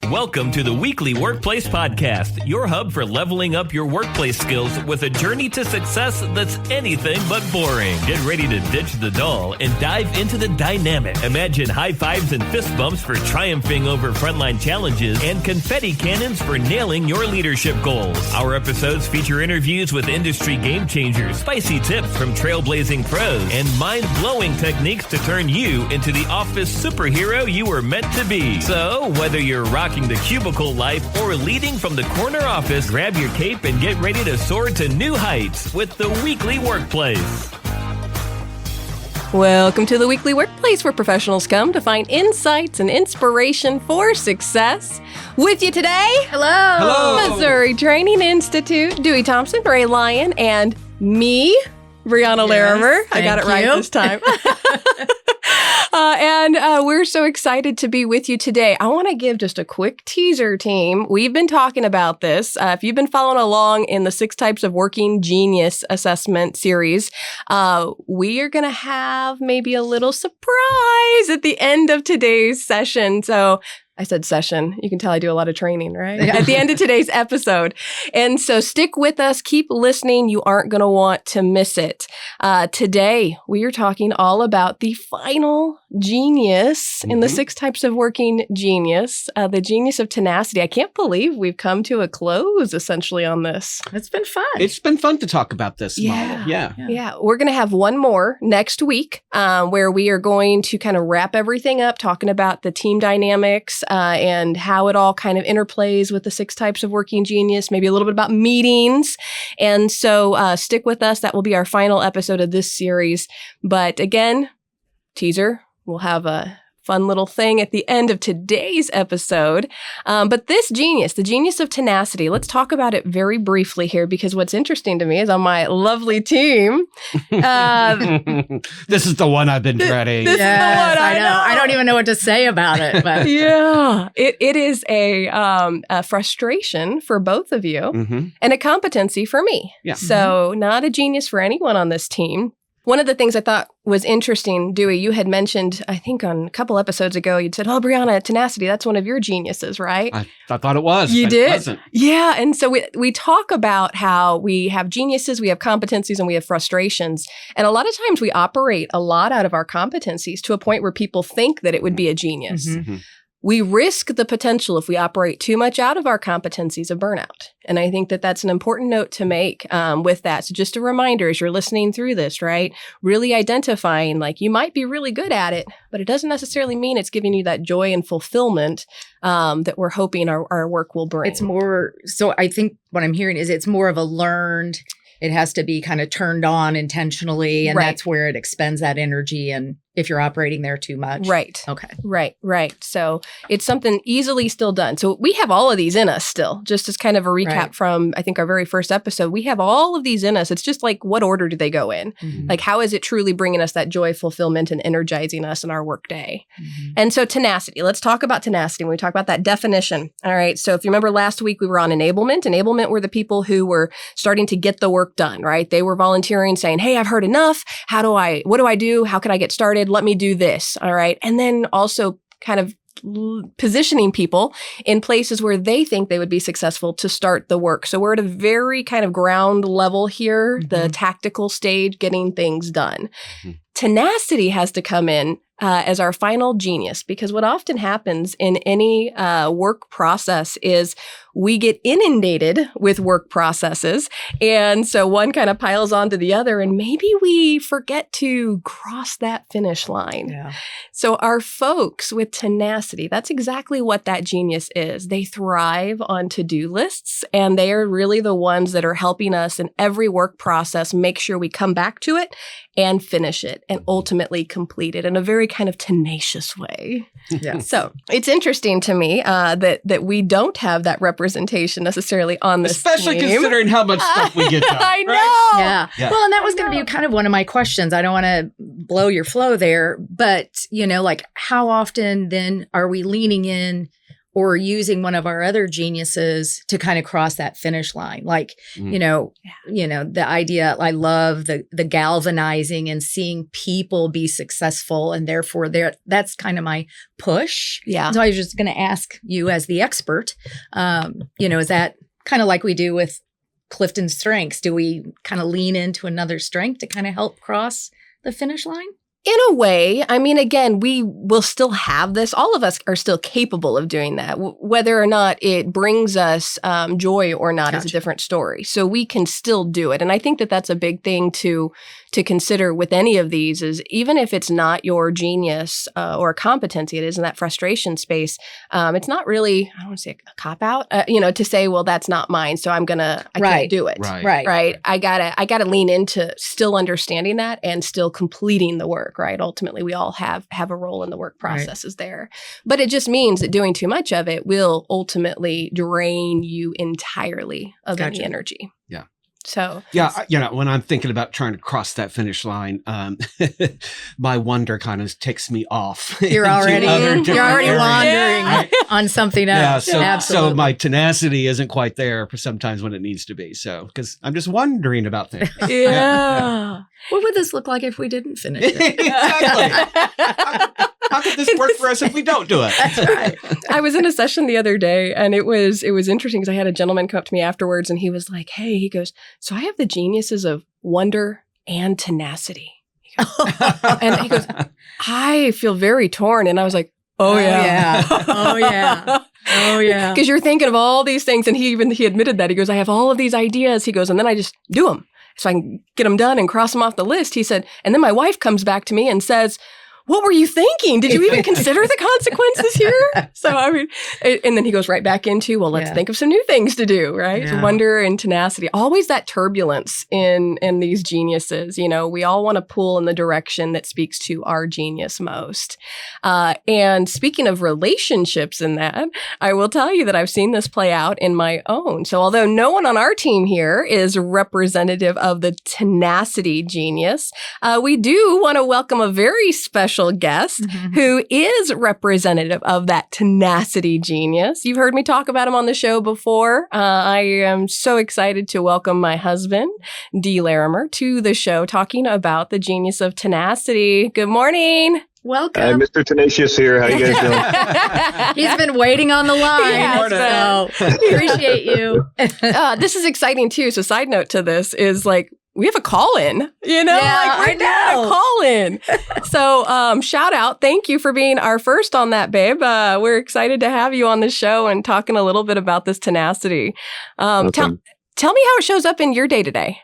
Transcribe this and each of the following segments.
Welcome to the Weekly Workplace Podcast, your hub for leveling up your workplace skills with a journey to success that's anything but boring. Get ready to ditch the dull and dive into the dynamic. Imagine high fives and fist bumps for triumphing over frontline challenges and confetti cannons for nailing your leadership goals. Our episodes feature interviews with industry game changers, spicy tips from trailblazing pros, and mind-blowing techniques to turn you into the office superhero you were meant to be. So, whether you're rocking the cubicle life or leading from the corner office, grab your cape and get ready to soar to new heights with the Weekly Workplace. Welcome to the Weekly Workplace, where professionals come to find insights and inspiration for success. With you today, Hello. Missouri Training Institute, Dewey Thompson, Ray Lyon, and me, Brianna Larimer. I got it right this time. And we're so excited to be with you today. I want to give just a quick teaser, team. We've been talking about this. If you've been following along in the 6 Types of Working Genius assessment series, we are going to have maybe a little surprise at the end of today's session. So I said session. You can tell I do a lot of training, right? Yeah. At the end of today's episode. And so stick with us. Keep listening. You aren't going to want to miss it. Today, we are talking all about the final genius in the 6 Types of Working Genius, the genius of tenacity. I can't believe we've come to a close, essentially, on this. It's been fun. It's been fun to talk about this model. Yeah. We're going to have one more next week where we are going to kind of wrap everything up, talking about the team dynamics and how it all kind of interplays with the 6 Types of Working Genius, maybe a little bit about meetings. And so stick with us. That will be our final episode of this series. But again, teaser, we'll have a fun little thing at the end of today's episode. But this genius, the genius of tenacity, let's talk about it very briefly here, because what's interesting to me is on my lovely team. This is the one I've been dreading. This is the one I know. I don't even know what to say about it. But yeah, it is a frustration for both of you and a competency for me. Yeah. So not a genius for anyone on this team. One of the things I thought was interesting, Dewey, you had mentioned, I think on a couple episodes ago, you'd said, oh, Brianna, tenacity, that's one of your geniuses, right? I thought it was. You but did? It wasn't. Yeah. And so we talk about how we have geniuses, we have competencies, and we have frustrations. And a lot of times we operate a lot out of our competencies to a point where people think that it would be a genius. We risk the potential, if we operate too much out of our competencies, of burnout. And I think that that's an important note to make with that. So just a reminder as you're listening through this, right? Really identifying, like, you might be really good at it, but it doesn't necessarily mean it's giving you that joy and fulfillment that we're hoping our work will bring. it's more, so I think what I'm hearing is it's more of a learned, it has to be kind of turned on intentionally. And that's where it expends that energy. And if you're operating there too much. Right. Okay. Right. So it's something easily still done. So we have all of these in us still, just as kind of a recap from, I think, our very first episode. We have all of these in us. It's just like, what order do they go in? Like, how is it truly bringing us that joy, fulfillment, and energizing us in our workday? And so tenacity, let's talk about tenacity when we talk about that definition. All right. So if you remember last week, we were on enablement. Enablement were the people who were starting to get the work done, right? They were volunteering, saying, hey, I've heard enough. What do I do? How can I get started? Let me do this. All right. And then also kind of positioning people in places where they think they would be successful to start the work. So we're at a very kind of ground level here, the tactical stage, getting things done. Tenacity has to come in as our final genius, because what often happens in any work process is we get inundated with work processes. And so one kind of piles onto the other, and maybe we forget to cross that finish line. Yeah. So our folks with tenacity, that's exactly what that genius is. They thrive on to-do lists, and they are really the ones that are helping us in every work process make sure we come back to it and finish it and ultimately complete it in a very kind of tenacious way. Yeah. So it's interesting to me that we don't have that representation necessarily on this Especially team. considering how much stuff we get done. I know. Right? Yeah. Well, and that was going to be kind of one of my questions. I don't want to blow your flow there, but, like, how often then are we leaning in or using one of our other geniuses to kind of cross that finish line. Like, the idea, I love the galvanizing and seeing people be successful. And therefore that's kind of my push. Yeah. So I was just going to ask you as the expert, is that kind of like we do with Clifton's strengths? Do we kind of lean into another strength to kind of help cross the finish line? In a way, I mean, again, we will still have this. All of us are still capable of doing that. Whether or not it brings us joy or not is a different story. So we can still do it. And I think that that's a big thing to consider with any of these is even if it's not your genius or competency, it is in that frustration space. It's not really, I don't want to say a cop-out, to say, well, that's not mine, so I can't do it. Right. I gotta lean into still understanding that and still completing the work. Right. Ultimately, we all have a role in the work processes there. But it just means that doing too much of it will ultimately drain you entirely of any energy. Yeah. So when I'm thinking about trying to cross that finish line, my wonder kind of takes me off. You're already wandering on something else. Yeah, so my tenacity isn't quite there for sometimes when it needs to be. So because I'm just wondering about things. Yeah. What would this look like if we didn't finish it? Exactly. How could this work for us if we don't do it? That's right. I was in a session the other day and it was interesting because I had a gentleman come up to me afterwards and he was like, hey, he goes, so I have the geniuses of wonder and tenacity. And he goes, I feel very torn. And I was like, oh yeah. Because you're thinking of all these things. And he admitted that. He goes, I have all of these ideas. He goes, and then I just do them. So I can get them done and cross them off the list. He said, and then my wife comes back to me and says, what were you thinking? Did you even consider the consequences here? So, I mean, and then he goes right back into, well, let's think of some new things to do, right? Yeah. Wonder and tenacity. Always that turbulence in these geniuses. We all want to pull in the direction that speaks to our genius most. And speaking of relationships in that, I will tell you that I've seen this play out in my own. So although no one on our team here is representative of the tenacity genius, we do want to welcome a very special guest who is representative of that tenacity genius. You've heard me talk about him on the show before. I am so excited to welcome my husband, Dee Larimer, to the show talking about the genius of tenacity. Good morning. Welcome. Hi, Mr. Tenacious here. How you guys doing? He's been waiting on the line. So appreciate you. This is exciting too. So side note to this is like, we have a call-in, we're doing a call-in. So shout out. Thank you for being our first on that, babe. We're excited to have you on the show and talking a little bit about this tenacity. Tell me how it shows up in your day-to-day.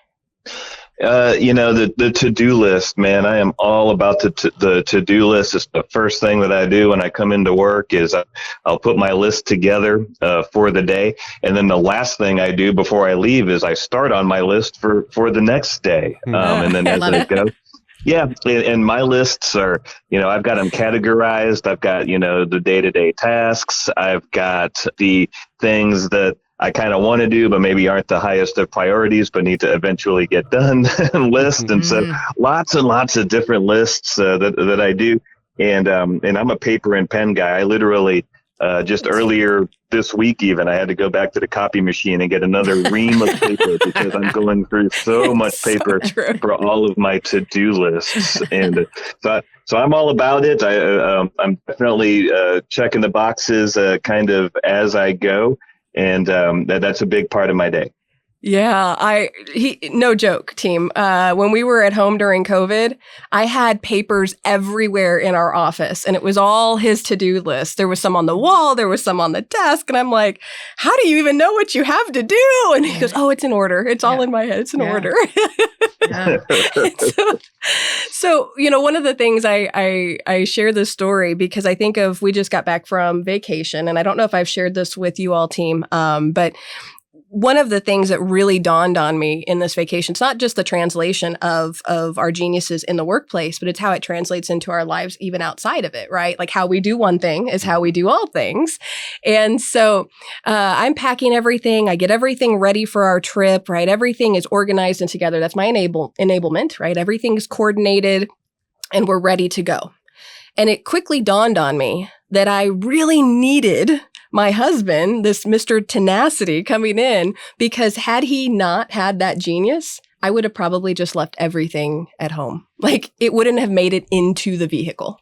The to-do list, man, I am all about the to-do list. It's the first thing that I do when I come into work is I'll put my list together for the day. And then the last thing I do before I leave is I start on my list for the next day. And then as I go. Yeah. And my lists are, I've got them categorized. I've got, the day-to-day tasks. I've got the things that I kind of want to do, but maybe aren't the highest of priorities, but need to eventually get done list. And so lots and lots of different lists that I do. And I'm a paper and pen guy. I literally just earlier this week, even I had to go back to the copy machine and get another ream of paper because I'm going through so much paper for all of my to-do lists. And so I'm all about it. I'm definitely checking the boxes kind of as I go. And that's a big part of my day. Yeah, no joke, team. When we were at home during COVID, I had papers everywhere in our office, and it was all his to-do list. There was some on the wall, there was some on the desk, and I'm like, how do you even know what you have to do? And he goes, oh, it's in order. It's all in my head. It's in order. So, one of the things I share this story because I think of, we just got back from vacation, and I don't know if I've shared this with you all, team, but one of the things that really dawned on me in this vacation, it's not just the translation of our geniuses in the workplace, but it's how it translates into our lives even outside of it, right? Like how we do one thing is how we do all things. And so I'm packing everything. I get everything ready for our trip, right? Everything is organized and together. That's my enablement, right? Everything's coordinated and we're ready to go. And it quickly dawned on me that I really needed my husband, this Mr. Tenacity coming in, because had he not had that genius, I would have probably just left everything at home. Like it wouldn't have made it into the vehicle.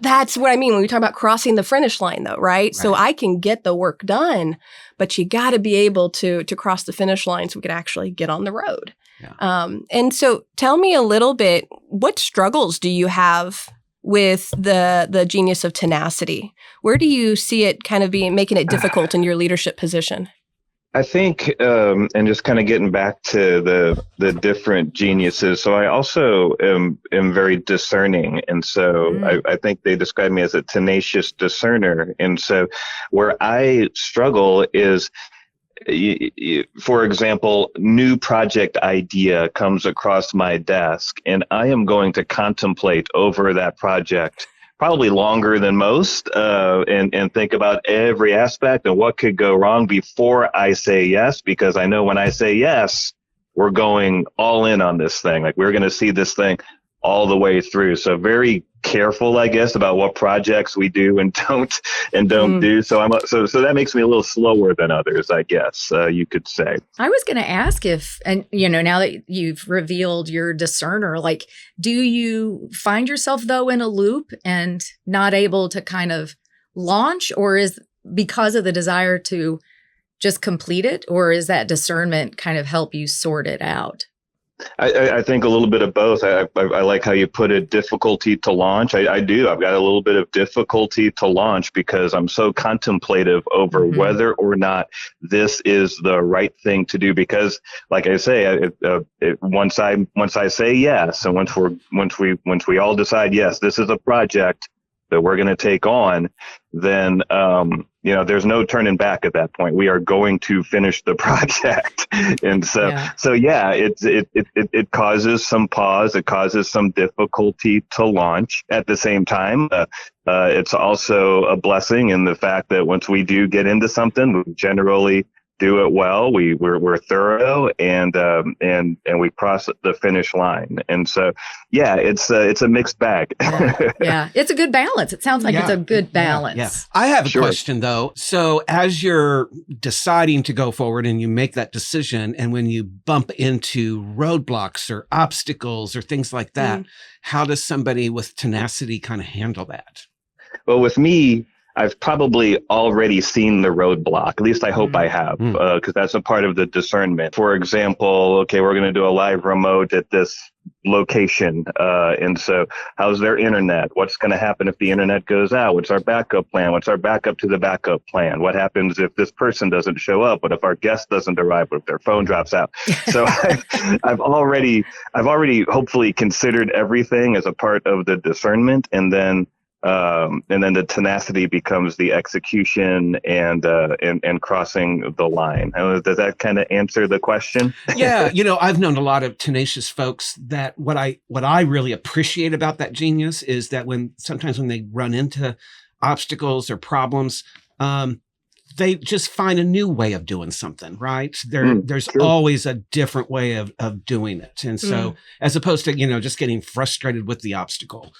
That's what I mean when we talk about crossing the finish line though, right? So I can get the work done, but you got to be able to cross the finish line so we could actually get on the road. Yeah. And so tell me a little bit, what struggles do you have with the genius of tenacity? Where do you see it kind of making it difficult in your leadership position? I think, and just kind of getting back to the different geniuses. So I also am very discerning. And so I think they describe me as a tenacious discerner. And so where I struggle is, for example, new project idea comes across my desk and I am going to contemplate over that project probably longer than most, and think about every aspect and what could go wrong before I say yes, because I know when I say yes, we're going all in on this thing. Like we're going to see this thing all the way through. So very careful, I guess, about what projects we do and don't do. So so that makes me a little slower than others, I guess, you could say. I was going to ask if, and now that you've revealed your discerner, like, do you find yourself though in a loop and not able to kind of launch, or is because of the desire to just complete it, or is that discernment kind of help you sort it out? I think a little bit of both. I like how you put it, difficulty to launch. I do. I've got a little bit of difficulty to launch because I'm so contemplative over whether or not this is the right thing to do. Because, like I say, once I say yes, and once we all decide yes, this is a project that we're going to take on, then there's no turning back at that point. We are going to finish the project, and it causes some pause. It causes some difficulty to launch. At the same time, it's also a blessing in the fact that once we do get into something, we generally do it well. We're thorough and we cross the finish line. And so, it's a mixed bag. Yeah. It's a good balance. It sounds like it's a good balance. Yeah. I have a question though. So as you're deciding to go forward and you make that decision, and when you bump into roadblocks or obstacles or things like that, how does somebody with tenacity kind of handle that? Well, with me, I've probably already seen the roadblock. At least I hope I have, because that's a part of the discernment. For example, okay, we're going to do a live remote at this location. And so how's their internet? What's going to happen if the internet goes out? What's our backup plan? What's our backup to the backup plan? What happens if this person doesn't show up? What if our guest doesn't arrive? What if their phone drops out? So I've already hopefully considered everything as a part of the discernment. And then the tenacity becomes the execution and crossing the line. Does that kind of answer the question? Yeah. I've known a lot of tenacious folks that what I really appreciate about that genius is that sometimes when they run into obstacles or problems, they just find a new way of doing something, right? There's always a different way of doing it. And so as opposed to, just getting frustrated with the obstacle,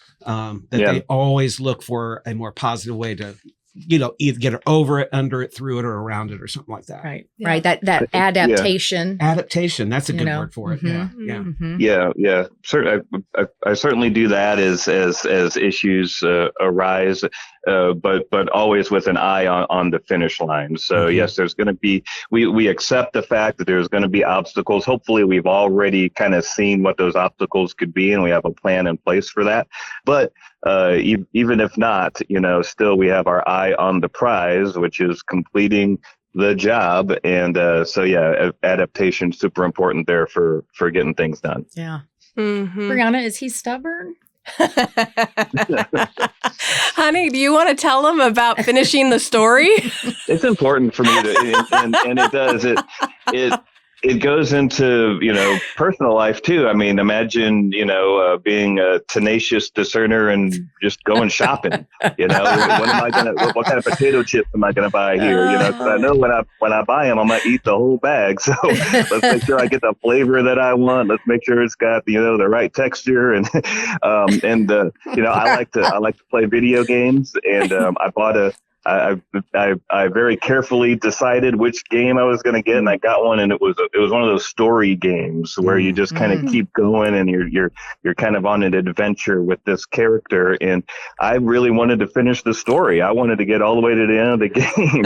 they always look for a more positive way to, either get over it, under it, through it, or around it, or something like that. Right. Yeah. Right. That adaptation. Adaptation. That's a good word for it. Yeah. I certainly do that as issues arise, but always with an eye on the finish line. So yes, there's going to be, we accept the fact that there's going to be obstacles. Hopefully we've already kind of seen what those obstacles could be, and we have a plan in place for that. But even if not, still we have our eye on the prize, which is completing the job. And adaptation is super important there for getting things done. Yeah. Brianna, is he stubborn? Honey, do you want to tell them about finishing the story? It's important for me to, and it does. It goes into, personal life too. I mean, imagine, being a tenacious discerner and just going shopping. What kind of potato chips am I going to buy here? Because I know when I buy them, I'm going to eat the whole bag. So let's make sure I get the flavor that I want. Let's make sure it's got, the right texture. And, I like to play video games, and I bought a I very carefully decided which game I was going to get, and I got one, and it was one of those story games where you just kind of keep going, and you're kind of on an adventure with this character. And I really wanted to finish the story. I wanted to get all the way to the end of the game,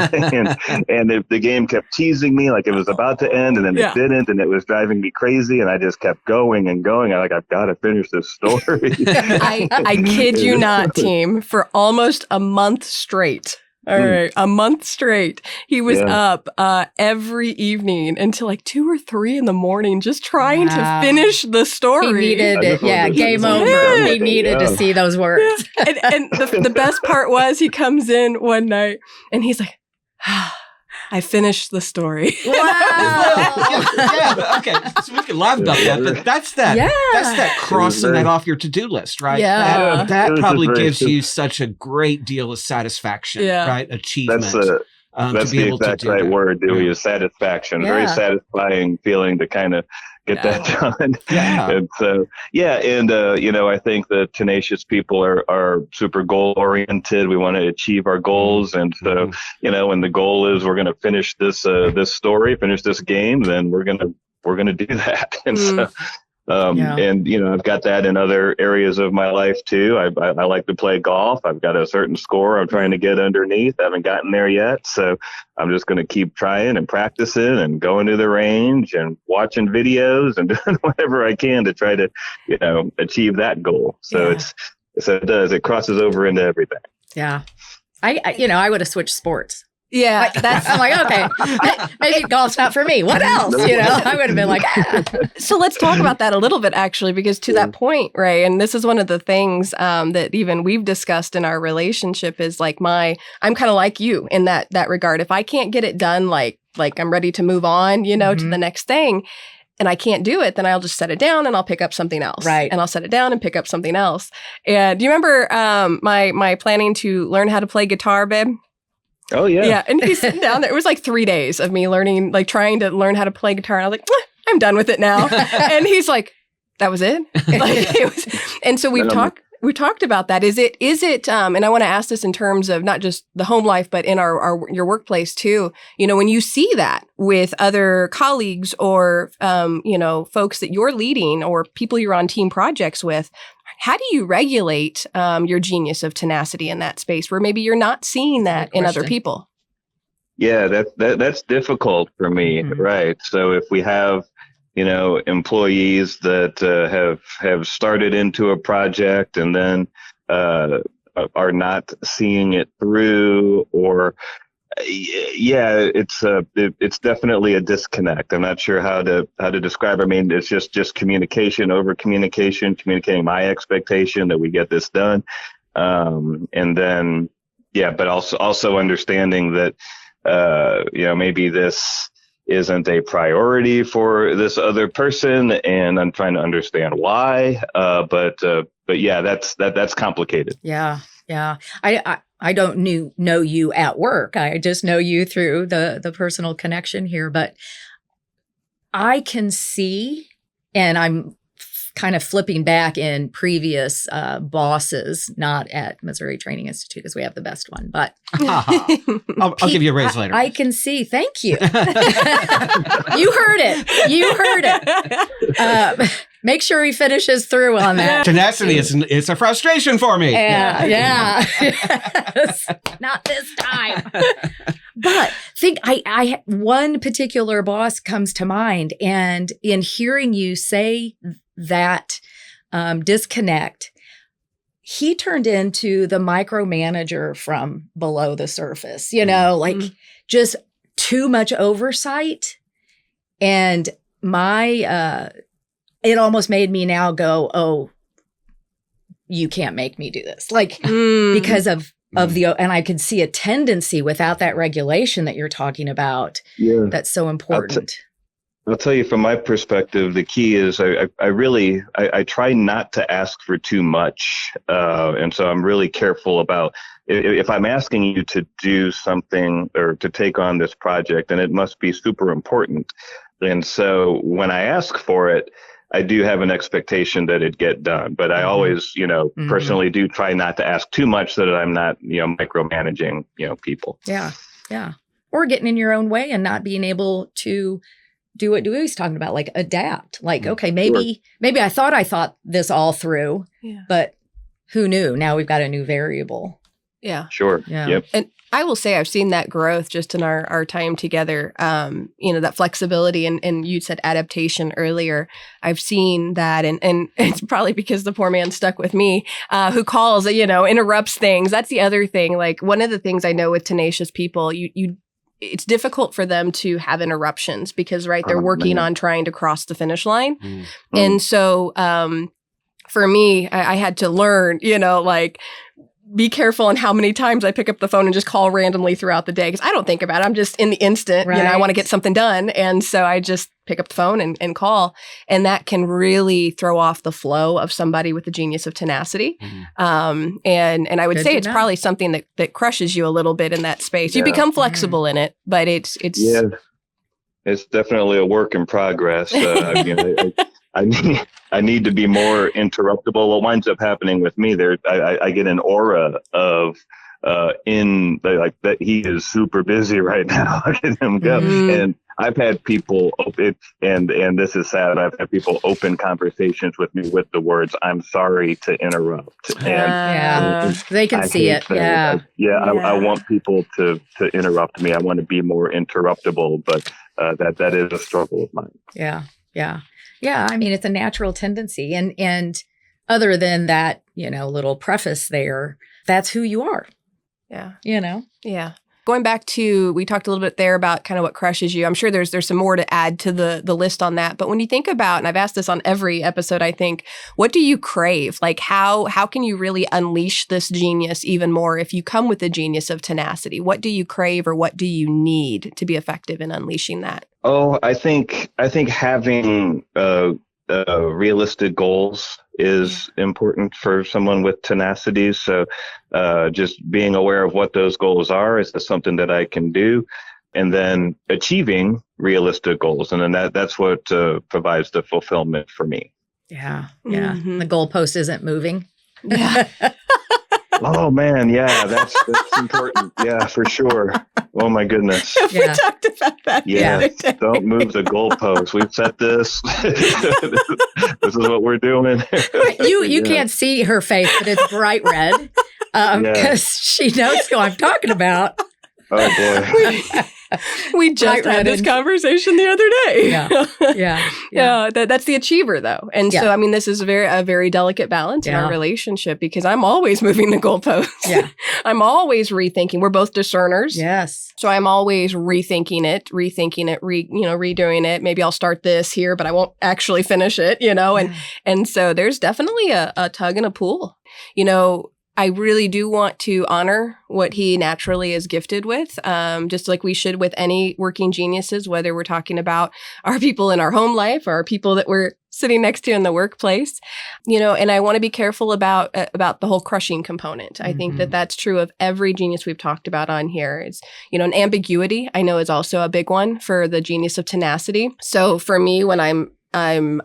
and if the game kept teasing me like it was about to end, and then it didn't, and it was driving me crazy, and I just kept going and going. I've got to finish this story. I kid you not, team, for almost a month straight. All right, a month straight. He was up every evening until like 2 or 3 in the morning, just trying to finish the story. He needed it. Yeah, game over. He needed to see those words. And the best part was he comes in one night and he's like, I finished the story. Wow. Okay. So we can laugh about that, but that's that crossing that off your to-do list, right? Yeah. That probably gives you such a great deal of satisfaction, right? Achievement. That's the exact right word, Dewey, is satisfaction. Very satisfying feeling to kind of get that done. And so, I think the tenacious people are super goal oriented. We want to achieve our goals. And so, when the goal is we're going to finish this story, finish this game, then we're going to do that. And so, I've got that in other areas of my life too. I like to play golf. I've got a certain score I'm trying to get underneath. I haven't gotten there yet. So I'm just going to keep trying and practicing and going to the range and watching videos and doing whatever I can to try to, achieve that goal. So it crosses over into everything. Yeah. I would have switched sports. Yeah, I'm like, okay, maybe golf's not for me. What else? I would have been like, So let's talk about that a little bit, actually, because to that point, Ray, and this is one of the things that even we've discussed in our relationship is like I'm kind of like you in that regard. If I can't get it done, like I'm ready to move on, to the next thing, and I can't do it, then I'll just set it down and I'll pick up something else. Right. And I'll set it down and pick up something else. And do you remember my planning to learn how to play guitar, babe? Oh, yeah. Yeah. And he's sitting down there. It was like 3 days of me learning, like trying to learn how to play guitar. And I was like, I'm done with it now. And he's like, that was it? And so we've talked about that. Is it, and I want to ask this in terms of not just the home life, but in your workplace too. When you see that with other colleagues or, folks that you're leading or people you're on team projects with, how do you regulate your genius of tenacity in that space where maybe you're not seeing that in other people? Yeah, that's difficult for me, right? So if we have, employees that have started into a project and then are not seeing it through, or it's definitely a disconnect. I'm not sure how to describe it. I mean, it's just communication over communication, communicating my expectation that we get this done. And then, but also understanding that, maybe this isn't a priority for this other person, and I'm trying to understand why. But that's complicated. Yeah. I don't know you at work. I just know you through the personal connection here. But I can see, and I'm kind of flipping back in previous bosses, not at Missouri Training Institute, because we have the best one. But I'll give you a raise later. I can see. Thank you. You heard it. Make sure he finishes through on that. Tenacity is a frustration for me. Yeah. Yes. Not this time. But think I one particular boss comes to mind, and in hearing you say that disconnect, he turned into the micromanager from below the surface, just too much oversight. And it almost made me now go, oh, you can't make me do this. Because of and I could see a tendency without that regulation that you're talking about. Yeah. That's so important. I'll tell you from my perspective, the key is I try not to ask for too much. And so I'm really careful about if I'm asking you to do something or to take on this project, then it must be super important. And so when I ask for it, I do have an expectation that it get done, but I always, personally do try not to ask too much so that I'm not, micromanaging, people. Yeah. Yeah. Or getting in your own way and not being able to do what Dewey's talking about, like adapt. Like, okay, maybe I thought this all through, but who knew? Now we've got a new variable. Yeah. Sure. Yeah. Yep. And I will say I've seen that growth just in our time together, that flexibility and you said adaptation earlier. I've seen that and it's probably because the poor man stuck with me, who calls, interrupts things. That's the other thing. Like one of the things I know with tenacious people, it's difficult for them to have interruptions because, they're working on trying to cross the finish line. Mm-hmm. And so, for me, I had to learn, be careful on how many times I pick up the phone and just call randomly throughout the day because I don't think about it. I'm just in the instant, I want to get something done. And so I just pick up the phone and call. And that can really throw off the flow of somebody with the genius of tenacity. Mm-hmm. And I would say it's probably something that crushes you a little bit in that space. You become flexible in it, but it's definitely a work in progress. I need to be more interruptible. What winds up happening with me there, I get an aura of that he is super busy right now. Look at him go. Mm-hmm. And I've had people and this is sad. I've had people open conversations with me with the words, "I'm sorry to interrupt." And they can see it. I want people to interrupt me. I want to be more interruptible, but that is a struggle of mine. Yeah. Yeah. Yeah, I mean, it's a natural tendency. And other than that, little preface there, that's who you are. Yeah. Yeah. Going back to, we talked a little bit there about kind of what crushes you. I'm sure there's some more to add to the list on that. But when you think about, and I've asked this on every episode, I think, what do you crave? Like how can you really unleash this genius even more if you come with the genius of tenacity? What do you crave or what do you need to be effective in unleashing that? Oh, I think having realistic goals is important for someone with tenacity. So just being aware of what those goals are, is this something that I can do? And then achieving realistic goals. And then that's what provides the fulfillment for me. Yeah. Yeah. Mm-hmm. The goalpost isn't moving. Yeah. Oh man, yeah, that's important. Yeah, for sure. Oh my goodness. We talked about that. Yeah, don't move the goalpost. We've set this. This is what we're doing. You can't see her face, but it's bright red because she knows who I'm talking about. Oh boy. We just had this conversation the other day. Yeah. That's the achiever, though. And so, I mean, this is a very delicate balance in our relationship because I'm always moving the goalposts. Yeah. I'm always rethinking. We're both discerners. Yes. So I'm always rethinking it, redoing it. Maybe I'll start this here, but I won't actually finish it, And so there's definitely a tug and a pull, I really do want to honor what he naturally is gifted with, just like we should with any working geniuses, whether we're talking about our people in our home life or our people that we're sitting next to in the workplace, and I want to be careful about the whole crushing component. I think that that's true of every genius we've talked about on here. It's, an ambiguity I know is also a big one for the genius of tenacity. So for me, when I'm an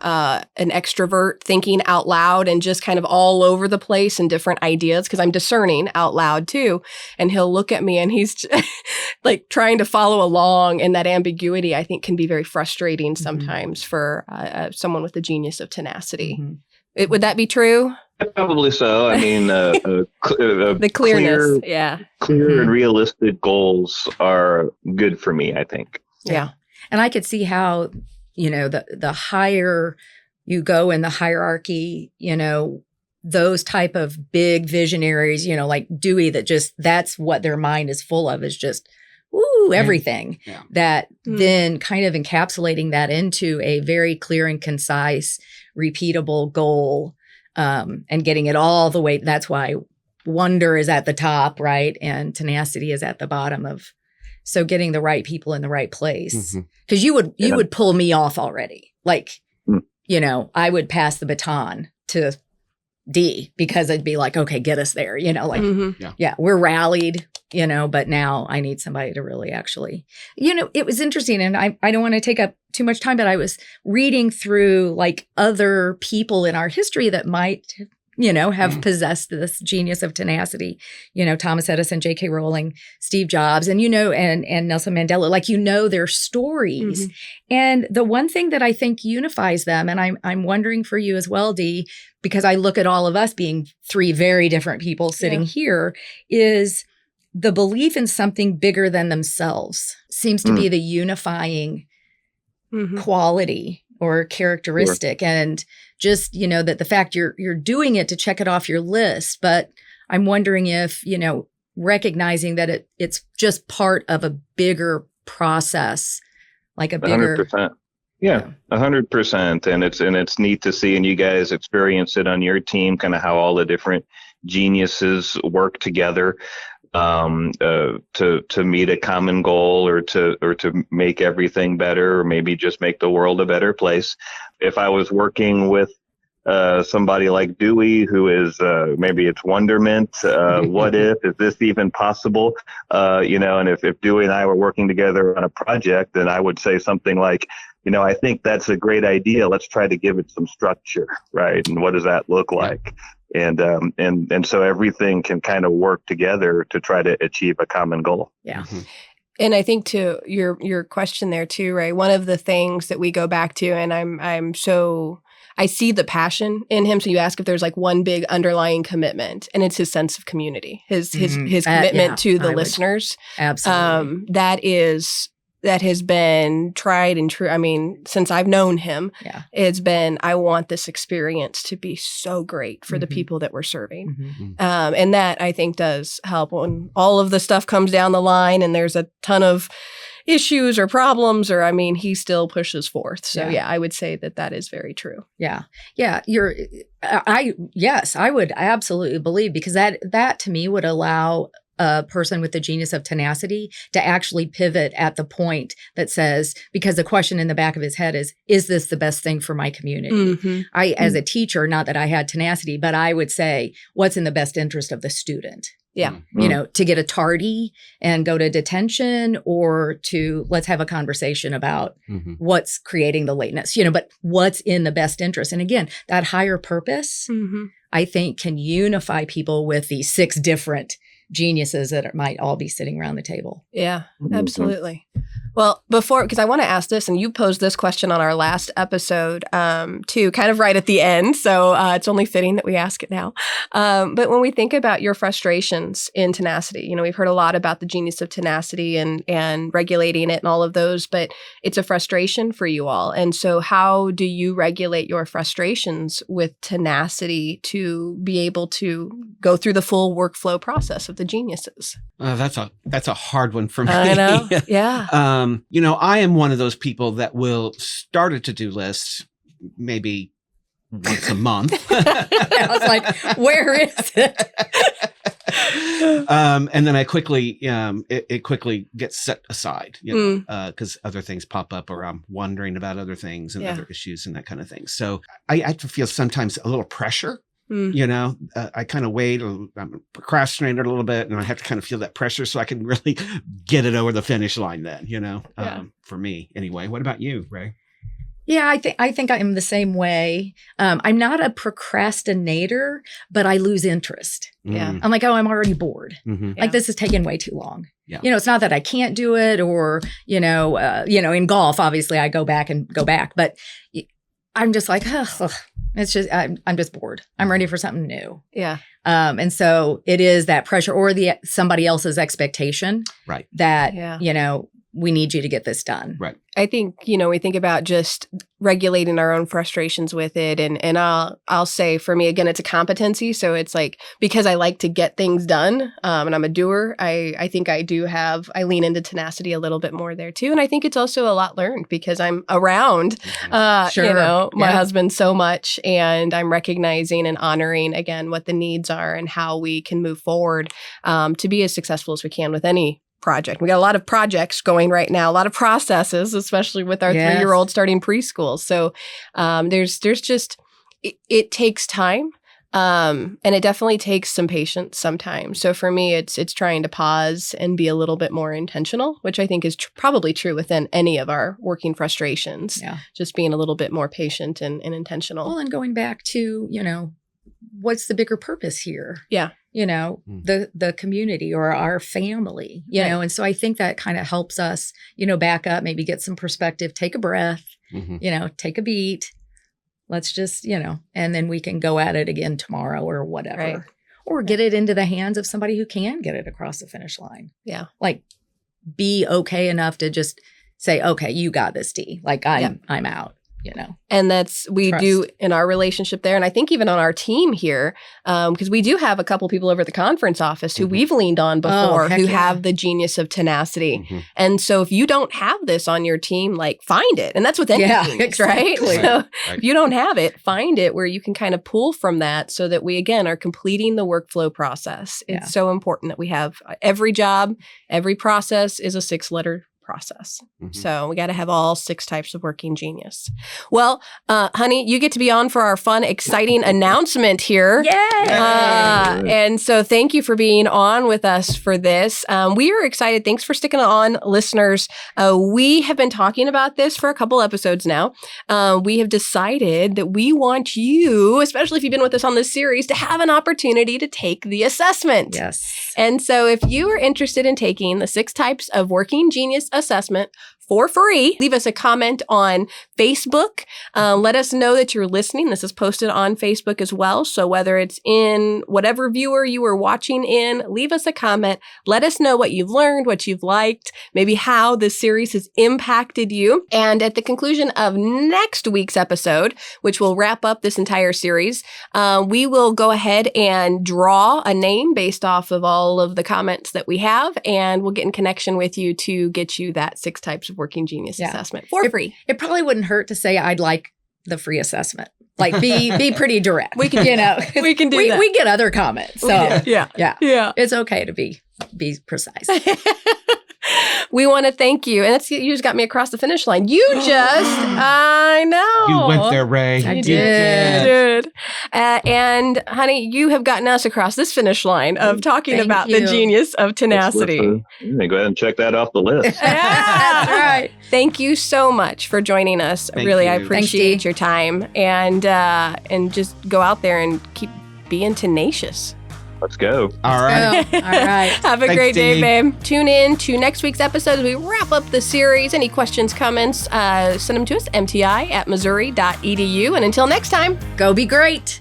extrovert thinking out loud and just kind of all over the place and different ideas because I'm discerning out loud too. And he'll look at me and he's like trying to follow along. And that ambiguity, I think, can be very frustrating sometimes for someone with the genius of tenacity. Mm-hmm. Would that be true? Probably so. I mean, the clearness. Clear and realistic goals are good for me, I think. Yeah. And I could see how the higher you go in the hierarchy, those type of big visionaries, like Dewey, that's what their mind is full of, is just, everything. Yeah. That then kind of encapsulating that into a very clear and concise, repeatable goal, and getting it all the way. That's why wonder is at the top, right? And tenacity is at the bottom of. So getting the right people in the right place, because you would pull me off already. Like, I would pass the baton to D, because it'd be like, okay, get us there, like, Mm-hmm. yeah, we're rallied, but now I need somebody to really actually, it was interesting. And I don't want to take up too much time, but I was reading through like other people in our history that might, have possessed this genius of tenacity, Thomas Edison, J.K. Rowling, Steve Jobs, and, and Nelson Mandela, like, their stories. And the one thing that I think unifies them, and I'm wondering for you as well, Dee, because I look at all of us being three very different people sitting here, is the belief in something bigger than themselves seems to be the unifying quality or characteristic. Sure. And just, that the fact you're doing it to check it off your list, but I'm wondering if, recognizing that it's just part of a bigger process, like a bigger 100%. Yeah, 100%. And it's neat to see, and you guys experience it on your team, kind of how all the different geniuses work together to meet a common goal, or to make everything better, or maybe just make the world a better place. If I was working with somebody like Dewey, who is maybe it's wonderment, what if, is this even possible? And if Dewey and I were working together on a project, then I would say something like, I think that's a great idea. Let's try to give it some structure, right? And what does that look like? And so everything can kind of work together to try to achieve a common goal. Yeah. And I think to your question there too, Ray, one of the things that we go back to, and I see the passion in him. So you ask if there's like one big underlying commitment, and it's his sense of community, his commitment to the listeners. Absolutely. That has been tried and true. I mean, since I've known him, it's been, I want this experience to be so great for the people that we're serving. And that I think does help when all of the stuff comes down the line and there's a ton of issues or problems, or he still pushes forth. So I would say that is very true. Yeah. I would absolutely believe, because that to me would allow a person with the genius of tenacity to actually pivot at the point that says, because the question in the back of his head is this the best thing for my community? As a teacher, not that I had tenacity, but I would say, what's in the best interest of the student? Yeah. To get a tardy and go to detention, or to let's have a conversation about what's creating the lateness, but what's in the best interest. And again, that higher purpose, I think, can unify people with these 6 different geniuses that might all be sitting around the table. Yeah, absolutely. Well, because I want to ask this, and you posed this question on our last episode too, kind of right at the end. So it's only fitting that we ask it now. But when we think about your frustrations in tenacity, we've heard a lot about the genius of tenacity and regulating it and all of those, but it's a frustration for you all. And so how do you regulate your frustrations with tenacity to be able to go through the full workflow process of the geniuses? That's a hard one for me. I know. Yeah. I am one of those people that will start a to-do list maybe once a month. I was like, where is it? And then I quickly, it quickly gets set aside, because other things pop up, or I'm wondering about other things and other issues and that kind of thing. So I feel sometimes a little pressure. I kind of wait, or I'm procrastinating a little bit, and I have to kind of feel that pressure so I can really get it over the finish line then, for me anyway. What about you, Ray? Yeah, I think I'm the same way. I'm not a procrastinator, but I lose interest. Yeah. I'm like, I'm already bored. Like, this is taking way too long. Yeah. It's not that I can't do it, or, in golf, obviously I go back, but I'm just like, it's just, I'm just bored. I'm ready for something new. Yeah. And so it is that pressure, or somebody else's expectation, right? That, we need you to get this done. Right. I think, we think about just regulating our own frustrations with it. And I'll say, for me, again, it's a competency. So it's like, because I like to get things done, and I'm a doer, I think I lean into tenacity a little bit more there too. And I think it's also a lot learned, because I'm around, my husband so much, and I'm recognizing and honoring, again, what the needs are and how we can move forward to be as successful as we can with any project. We got a lot of projects going right now, a lot of processes, especially with our 3-year-old starting preschool. So there's just, it takes time. And it definitely takes some patience sometimes. So for me, it's trying to pause and be a little bit more intentional, which I think is probably true within any of our working frustrations. Yeah. Just being a little bit more patient and intentional. Well, and going back to, what's the bigger purpose here? Yeah. The community or our family, know, and so I think that kind of helps us, back up, maybe get some perspective, take a breath, take a beat. Let's just, and then we can go at it again tomorrow or whatever. Right. Or get it into the hands of somebody who can get it across the finish line. Yeah. Like be okay enough to just say, okay, you got this, Dee. Like I'm out. And that's, we Trust. do in our relationship there. And I think even on our team here, because we do have a couple people over at the conference office who we've leaned on before who have the genius of tenacity. And so if you don't have this on your team, like find it. And that's with any genius, right? So if you don't have it, find it where you can kind of pull from that so that we, again, are completing the workflow process. It's so important that we have every job, every process is a 6-letter process. So we got to have all 6 types of working genius. Well, honey, you get to be on for our fun, exciting announcement here. Yay! And so thank you for being on with us for this. We are excited. Thanks for sticking on, listeners. We have been talking about this for a couple episodes now. We have decided that we want you, especially if you've been with us on this series, to have an opportunity to take the assessment. Yes. And so if you are interested in taking the 6 types of working genius assessment for free, leave us a comment on Facebook. Let us know that you're listening. This is posted on Facebook as well. So whether it's in whatever viewer you are watching in, leave us a comment. Let us know what you've learned, what you've liked, maybe how this series has impacted you. And at the conclusion of next week's episode, which will wrap up this entire series, we will go ahead and draw a name based off of all of the comments that we have, and we'll get in connection with you to get you that 6 types of working genius assessment for free. It probably wouldn't hurt to say I'd like the free assessment. Like be pretty direct. We can, we can do that. We get other comments. So yeah. It's okay to be precise. We want to thank you. And you just got me across the finish line. I know. You went there, Ray. I You did. And honey, you have gotten us across this finish line of talking Thank about you. the genius of tenacity. Go ahead and check that off the list. That's right. Thank you so much for joining us. Thank really, you. I Thanks, appreciate Dee. your time and just go out there and keep being tenacious. Let's go. All right. All right. Have a Thanks, great day, Dee. babe. Tune in to next week's episode as we wrap up the series. Any questions, comments, send them to us, mti@missouri.edu. And until next time, Go be great.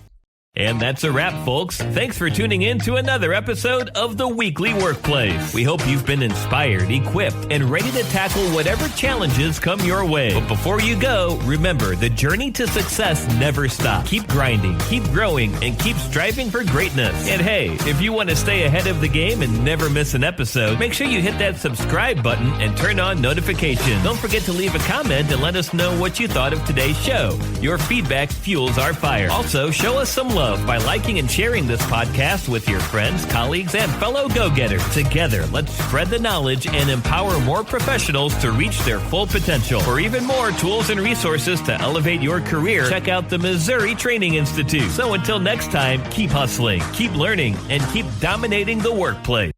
And that's a wrap, folks. Thanks for tuning in to another episode of The Weekly Workplace. We hope you've been inspired, equipped, and ready to tackle whatever challenges come your way. But before you go, remember, the journey to success never stops. Keep grinding, keep growing, and keep striving for greatness. And hey, if you want to stay ahead of the game and never miss an episode, make sure you hit that subscribe button and turn on notifications. Don't forget to leave a comment and let us know what you thought of today's show. Your feedback fuels our fire. Also, show us some love by liking and sharing this podcast with your friends, colleagues, and fellow go-getters. Together, let's spread the knowledge and empower more professionals to reach their full potential. For even more tools and resources to elevate your career, check out the Missouri Training Institute. So until next time, keep hustling, keep learning, and keep dominating the workplace.